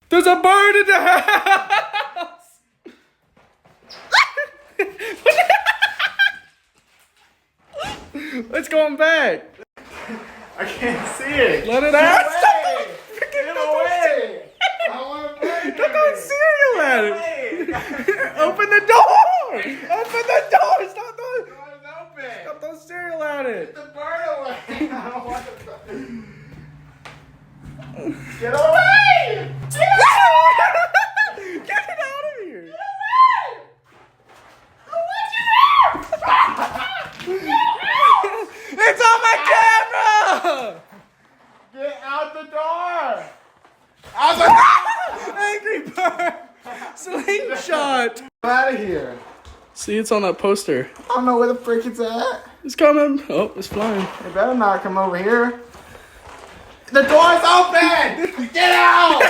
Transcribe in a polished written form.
There's a bird in the house! It's going back. I can't see it. Let it out. Get away! I want to play. Don't throw cereal at it. Open the door. Open the door. Stop throwing. Door's open. Stop throwing cereal at it. Get the bird away. I don't want to. Get away! Get it out of here. It's on my camera. Get out the door! Out the Angry bird. Slingshot. Get out of here. See, it's on that poster. I don't know where the frick it's at. It's coming. Oh, it's flying. It better not come over here. The door's open! Get out!